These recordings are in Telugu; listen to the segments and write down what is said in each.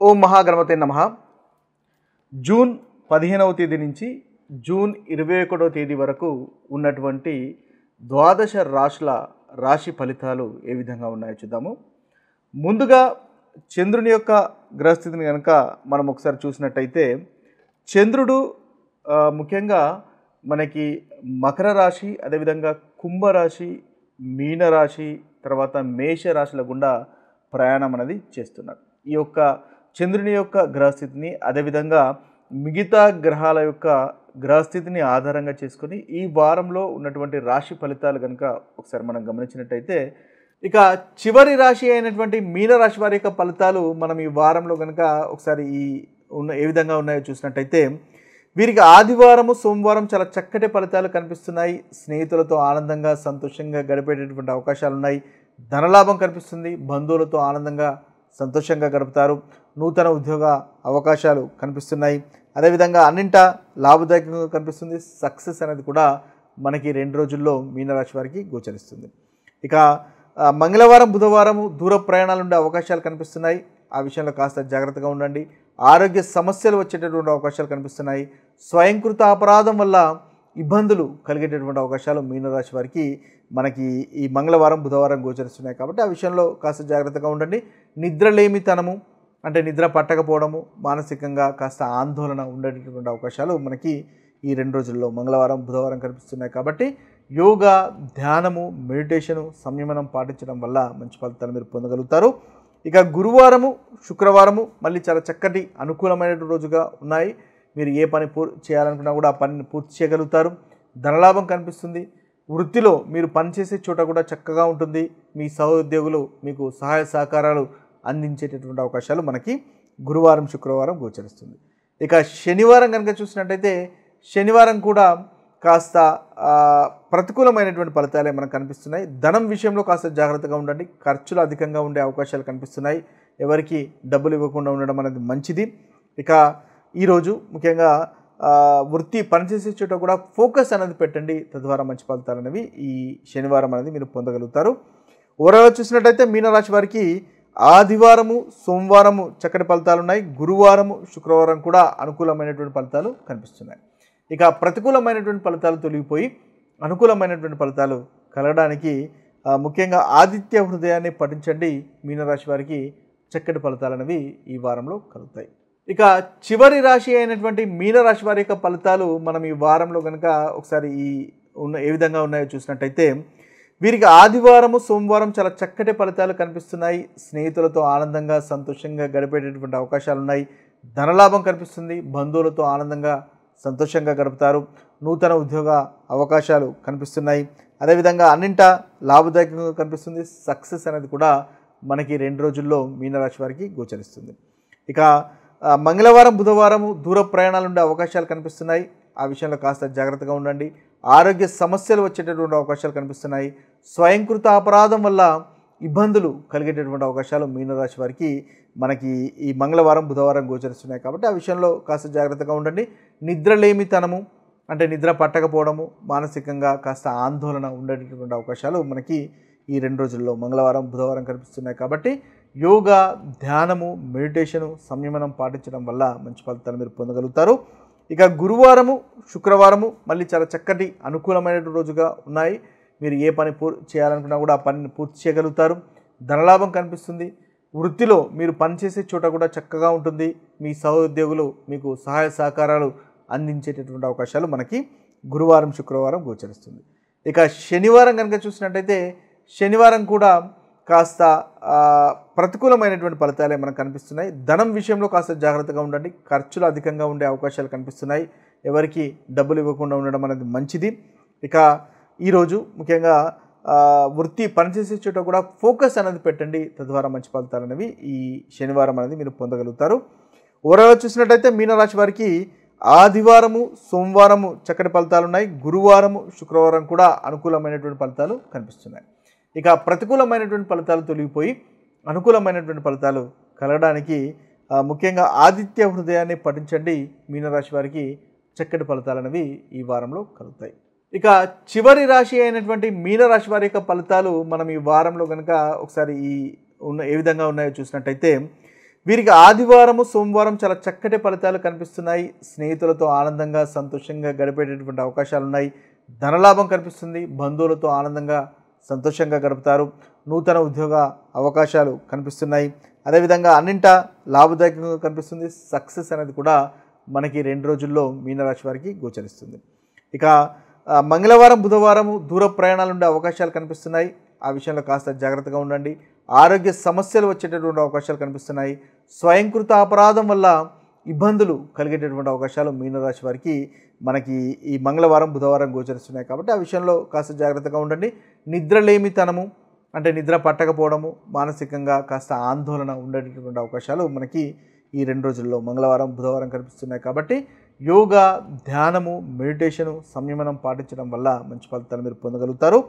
ఓం మహాగణపతే నమః. జూన్ 15వ తేదీ నుంచి జూన్ 21వ తేదీ వరకు ఉన్నటువంటి ద్వాదశ రాశుల రాశి ఫలితాలు ఏ విధంగా ఉన్నాయో చూద్దాము. ముందుగా చంద్రుని యొక్క గ్రహస్థితిని కనుక మనం ఒకసారి చూసినట్టయితే చంద్రుడు ముఖ్యంగా మనకి మకర రాశి, అదేవిధంగా కుంభరాశి, మీనరాశి, తర్వాత మేష రాశుల గుండా ప్రయాణం అనేది చేస్తున్నాడు. ఈ యొక్క చంద్రుని యొక్క గ్రహస్థితిని, అదేవిధంగా మిగతా గ్రహాల యొక్క గ్రహస్థితిని ఆధారంగా చేసుకొని ఈ వారంలో ఉన్నటువంటి రాశి ఫలితాలు కనుక ఒకసారి మనం గమనించినట్టయితే, ఇక చివరి రాశి అయినటువంటి మీనరాశి వారి యొక్క ఫలితాలు మనం ఈ వారంలో కనుక ఒకసారి ఏ విధంగా ఉన్నాయో చూసినట్టయితే, వీరికి ఆదివారము సోమవారం చాలా చక్కటి ఫలితాలు కనిపిస్తున్నాయి. స్నేహితులతో ఆనందంగా సంతోషంగా గడిపేటటువంటి అవకాశాలు ఉన్నాయి. ధనలాభం కనిపిస్తుంది. బంధువులతో ఆనందంగా సంతోషంగా గడుపుతారు. నూతన ఉద్యోగ అవకాశాలు కనిపిస్తున్నాయి. అదేవిధంగా అన్నింటా లాభదాయకంగా కనిపిస్తుంది. సక్సెస్ అనేది కూడా మనకి 2 రోజుల్లో మీనరాశి వారికి గోచరిస్తుంది. ఇక మంగళవారం బుధవారం దూర ప్రయాణాలు ఉండే అవకాశాలు కనిపిస్తున్నాయి. ఆ విషయంలో కాస్త జాగ్రత్తగా ఉండండి. ఆరోగ్య సమస్యలు వచ్చేటటువంటి అవకాశాలు కనిపిస్తున్నాయి. స్వయంకృత అపరాధం వల్ల ఇబ్బందులు కలిగేటటువంటి అవకాశాలు మీనరాశి వారికి మనకి ఈ మంగళవారం బుధవారం గోచరిస్తున్నాయి. కాబట్టి ఆ విషయంలో కాస్త జాగ్రత్తగా ఉండండి. నిద్రలేమితనము అంటే నిద్ర పట్టకపోవడము, మానసికంగా కాస్త ఆందోళన ఉండేటటువంటి అవకాశాలు మనకి ఈ 2 రోజుల్లో మంగళవారం బుధవారం కనిపిస్తున్నాయి. కాబట్టి యోగా, ధ్యానము, మెడిటేషను, సంయమనం పాటించడం వల్ల మంచి ఫలితాలు మీరు పొందగలుగుతారు. ఇక గురువారము శుక్రవారము మళ్ళీ చాలా చక్కటి అనుకూలమైన రోజుగా ఉన్నాయి. మీరు ఏ పని చేయాలనుకున్నా కూడా ఆ పనిని పూర్తి చేయగలుగుతారు. ధనలాభం కనిపిస్తుంది. వృత్తిలో మీరు పనిచేసే చోట కూడా చక్కగా ఉంటుంది. మీ సహోద్యోగులు మీకు సహాయ సహకారాలు అందించేటటువంటి అవకాశాలు మనకి గురువారం శుక్రవారం గోచరిస్తుంది. ఇక శనివారం కనుక చూసినట్టయితే శనివారం కూడా కాస్త ప్రతికూలమైనటువంటి ఫలితాలే మనకు కనిపిస్తున్నాయి. ధనం విషయంలో కాస్త జాగ్రత్తగా ఉండండి. ఖర్చులు అధికంగా ఉండే అవకాశాలు కనిపిస్తున్నాయి. ఎవరికి డబ్బులు ఇవ్వకుండా ఉండడం అనేది మంచిది. ఇక ఈరోజు ముఖ్యంగా వృత్తి పనిచేసే చోట కూడా ఫోకస్ అనేది పెట్టండి. తద్వారా మంచి ఫలితాలు అనేవి ఈ శనివారం అనేది మీరు పొందగలుగుతారు. ఓవరాల్గా చూసినట్టయితే మీనరాశి వారికి ఆదివారము సోమవారము చక్కటి ఫలితాలు ఉన్నాయి. గురువారము శుక్రవారం కూడా అనుకూలమైనటువంటి ఫలితాలు కనిపిస్తున్నాయి. ఇక ప్రతికూలమైనటువంటి ఫలితాలు తొలగిపోయి అనుకూలమైనటువంటి ఫలితాలు కలగడానికి ముఖ్యంగా ఆదిత్య హృదయాన్ని పఠించండి. మీనరాశి వారికి చక్కటి ఫలితాలు అనేవి ఈ వారంలో కలుగుతాయి. ఇక చివరి రాశి అయినటువంటి మీనరాశి వారి యొక్క ఫలితాలు మనం ఈ వారంలో కనుక ఒకసారి ఏ విధంగా ఉన్నాయో చూసినట్టయితే, వీరికి ఆదివారము సోమవారం చాలా చక్కటి ఫలితాలు కనిపిస్తున్నాయి. స్నేహితులతో ఆనందంగా సంతోషంగా గడిపేటటువంటి అవకాశాలు ఉన్నాయి. ధనలాభం కనిపిస్తుంది. బంధువులతో ఆనందంగా సంతోషంగా గడుపుతారు. నూతన ఉద్యోగ అవకాశాలు కనిపిస్తున్నాయి. అదేవిధంగా అన్నింటా లాభదాయకంగా కనిపిస్తుంది. సక్సెస్ అనేది కూడా మనకి 2 రోజుల్లో మీనరాశి వారికి గోచరిస్తుంది. ఇక మంగళవారం బుధవారం దూర ప్రయాణాలు ఉండే అవకాశాలు కనిపిస్తున్నాయి. ఆ విషయంలో కాస్త జాగ్రత్తగా ఉండండి. ఆరోగ్య సమస్యలు వచ్చేటటువంటి అవకాశాలు కనిపిస్తున్నాయి. స్వయంకృత అపరాధం వల్ల ఇబ్బందులు కలిగేటటువంటి అవకాశాలు మీనరాశి వారికి మనకి ఈ మంగళవారం బుధవారం గోచరిస్తున్నాయి. కాబట్టి ఆ విషయంలో కాస్త జాగ్రత్తగా ఉండండి. నిద్రలేమితనము అంటే నిద్ర పట్టకపోవడము, మానసికంగా కాస్త ఆందోళన ఉండేటటువంటి అవకాశాలు మనకి ఈ 2 రోజుల్లో మంగళవారం బుధవారం కనిపిస్తున్నాయి. కాబట్టి యోగా, ధ్యానము, మెడిటేషను, సంయమనం పాటించడం వల్ల మంచి ఫలితాలు మీరు పొందగలుగుతారు. ఇక గురువారము శుక్రవారము మళ్ళీ చాలా చక్కటి అనుకూలమైన రోజుగా ఉన్నాయి. మీరు ఏ పని చేయాలనుకున్నా కూడా ఆ పనిని పూర్తి చేయగలుగుతారు. ధనలాభం కనిపిస్తుంది. వృత్తిలో మీరు పనిచేసే చోట కూడా చక్కగా ఉంటుంది. మీ సహోద్యోగులు మీకు సహాయ సహకారాలు అందించేటటువంటి అవకాశాలు మనకి గురువారం శుక్రవారం గోచరిస్తుంది. ఇక శనివారం కనుక చూసినట్టయితే శనివారం కూడా కాస్త ప్రతికూలమైనటువంటి ఫలితాలే మనకు కనిపిస్తున్నాయి. ధనం విషయంలో కాస్త జాగ్రత్తగా ఉండండి. ఖర్చులు అధికంగా ఉండే అవకాశాలు కనిపిస్తున్నాయి. ఎవరికి డబ్బులు ఇవ్వకుండా ఉండడం అనేది మంచిది. ఇక ఈరోజు ముఖ్యంగా వృత్తి పనిచేసే చోట కూడా ఫోకస్ అనేది పెట్టండి. తద్వారా మంచి ఫలితాలు అనేవి ఈ శనివారం అనేది మీరు పొందగలుగుతారు. ఓవరాల్గా చూసినట్టయితే మీనరాశి వారికి ఆదివారము సోమవారము చక్కటి ఫలితాలు ఉన్నాయి. గురువారము శుక్రవారం కూడా అనుకూలమైనటువంటి ఫలితాలు కనిపిస్తున్నాయి. ఇక ప్రతికూలమైనటువంటి ఫలితాలు తొలగిపోయి అనుకూలమైనటువంటి ఫలితాలు కలగడానికి ముఖ్యంగా ఆదిత్య హృదయాన్ని పఠించండి. మీనరాశి వారికి చక్కటి ఫలితాలు అనేవి ఈ వారంలో కలుగుతాయి. ఇక చివరి రాశి అయినటువంటి మీనరాశి వారి యొక్క ఫలితాలు మనం ఈ వారంలో కనుక ఒకసారి ఏ విధంగా ఉన్నాయో చూసినట్టయితే, వీరికి ఆదివారము సోమవారం చాలా చక్కటి ఫలితాలు కనిపిస్తున్నాయి. స్నేహితులతో ఆనందంగా సంతోషంగా గడిపేటటువంటి అవకాశాలు ఉన్నాయి. ధనలాభం కనిపిస్తుంది. బంధువులతో ఆనందంగా సంతోషంగా గడుపుతారు. నూతన ఉద్యోగ అవకాశాలు కనిపిస్తున్నాయి. అదేవిధంగా అన్నింటా లాభదాయకంగా కనిపిస్తుంది. సక్సెస్ అనేది కూడా మనకి 2 రోజుల్లో మీనరాశి వారికి గోచరిస్తుంది. ఇక మంగళవారం బుధవారం దూర ప్రయాణాలు ఉండే అవకాశాలు కనిపిస్తున్నాయి. ఆ విషయంలో కాస్త జాగ్రత్తగా ఉండండి. ఆరోగ్య సమస్యలు వచ్చేటటువంటి అవకాశాలు కనిపిస్తున్నాయి. స్వయంకృత అపరాధం వల్ల ఇబ్బందులు కలిగేటటువంటి అవకాశాలు మీనరాశి వారికి మనకి ఈ మంగళవారం బుధవారం గోచరిస్తున్నాయి. కాబట్టి ఆ విషయంలో కాస్త జాగ్రత్తగా ఉండండి. నిద్రలేమితనము అంటే నిద్ర పట్టకపోవడము, మానసికంగా కాస్త ఆందోళన ఉండేటటువంటి అవకాశాలు మనకి ఈ 2 రోజుల్లో మంగళవారం బుధవారం కనిపిస్తున్నాయి. కాబట్టి యోగా, ధ్యానము, మెడిటేషను, సంయమనం పాటించడం వల్ల మంచి ఫలితాలు మీరు పొందగలుగుతారు.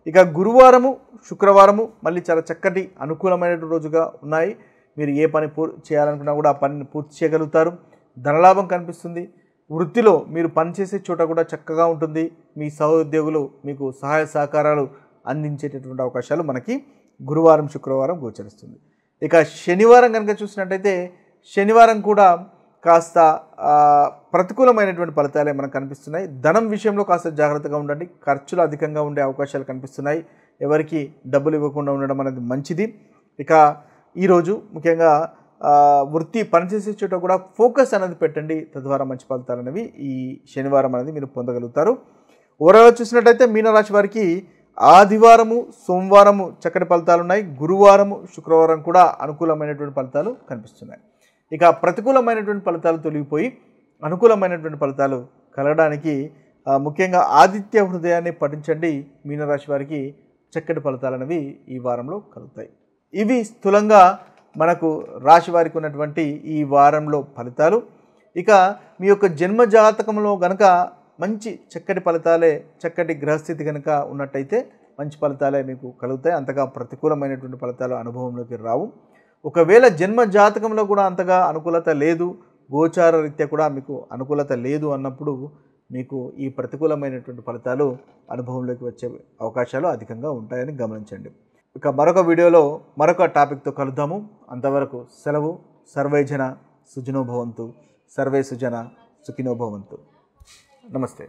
ఇక గురువారము శుక్రవారము మళ్ళీ చాలా చక్కటి అనుకూలమైన రోజుగా ఉన్నాయి. మీరు ఏ పని చేయాలనుకున్నా కూడా ఆ పనిని పూర్తి చేయగలుగుతారు. ధనలాభం కనిపిస్తుంది. వృత్తిలో మీరు పనిచేసే చోట కూడా చక్కగా ఉంటుంది. మీ సహోద్యోగులు మీకు సహాయ సహకారాలు అందించేటటువంటి అవకాశాలు మనకి గురువారం శుక్రవారం గోచరిస్తుంది. ఇక శనివారం కనుక చూసినట్టయితే శనివారం కూడా కాస్త ప్రతికూలమైనటువంటి ఫలితాలే మనకు కనిపిస్తున్నాయి. ధనం విషయంలో కాస్త జాగ్రత్తగా ఉండండి. ఖర్చులు అధికంగా ఉండే అవకాశాలు కనిపిస్తున్నాయి. ఎవరికి డబ్బులు ఇవ్వకుండా ఉండడం అనేది మంచిది. ఇక ఈరోజు ముఖ్యంగా వృత్తి పనిచేసే చోట కూడా ఫోకస్ అనేది పెట్టండి. తద్వారా మంచి ఫలితాలు అనేవి ఈ శనివారం అనేది మీరు పొందగలుగుతారు. ఓవరాల్గా చూసినట్టయితే మీనరాశి వారికి ఆదివారము సోమవారము చక్కటి ఫలితాలు ఉన్నాయి. గురువారము శుక్రవారం కూడా అనుకూలమైనటువంటి ఫలితాలు కనిపిస్తున్నాయి. ఇక ప్రతికూలమైనటువంటి ఫలితాలు తొలగిపోయి అనుకూలమైనటువంటి ఫలితాలు కలగడానికి ముఖ్యంగా ఆదిత్య హృదయాన్ని పఠించండి. మీనరాశి వారికి చక్కటి ఫలితాలు అనేవి ఈ వారంలో కలుగుతాయి. ఇవి స్థూలంగా మనకు రాశి వారికి ఉన్నటువంటి ఈ వారంలో ఫలితాలు. ఇక మీ యొక్క జన్మ జాతకంలో గనక మంచి చక్కటి ఫలితాలే, చక్కటి గ్రహస్థితి కనుక ఉన్నట్టయితే మంచి ఫలితాలే మీకు కలుగుతాయి. అంతగా ప్రతికూలమైనటువంటి ఫలితాలు అనుభవంలోకి రావు. ఒకవేళ జన్మ జాతకంలో కూడా అంతగా అనుకూలత లేదు, గోచార రీత్యా కూడా మీకు అనుకూలత లేదు అన్నప్పుడు మీకు ఈ ప్రతికూలమైనటువంటి ఫలితాలు అనుభవంలోకి వచ్చే అవకాశాలు అధికంగా ఉంటాయని గమనించండి. ఇక మరొక వీడియోలో మరొక టాపిక్తో కలుద్దాము. అంతవరకు సెలవు. సర్వే జన సుఖినో భవంతు. సర్వే సుజన సుఖినో భవంతు. నమస్తే.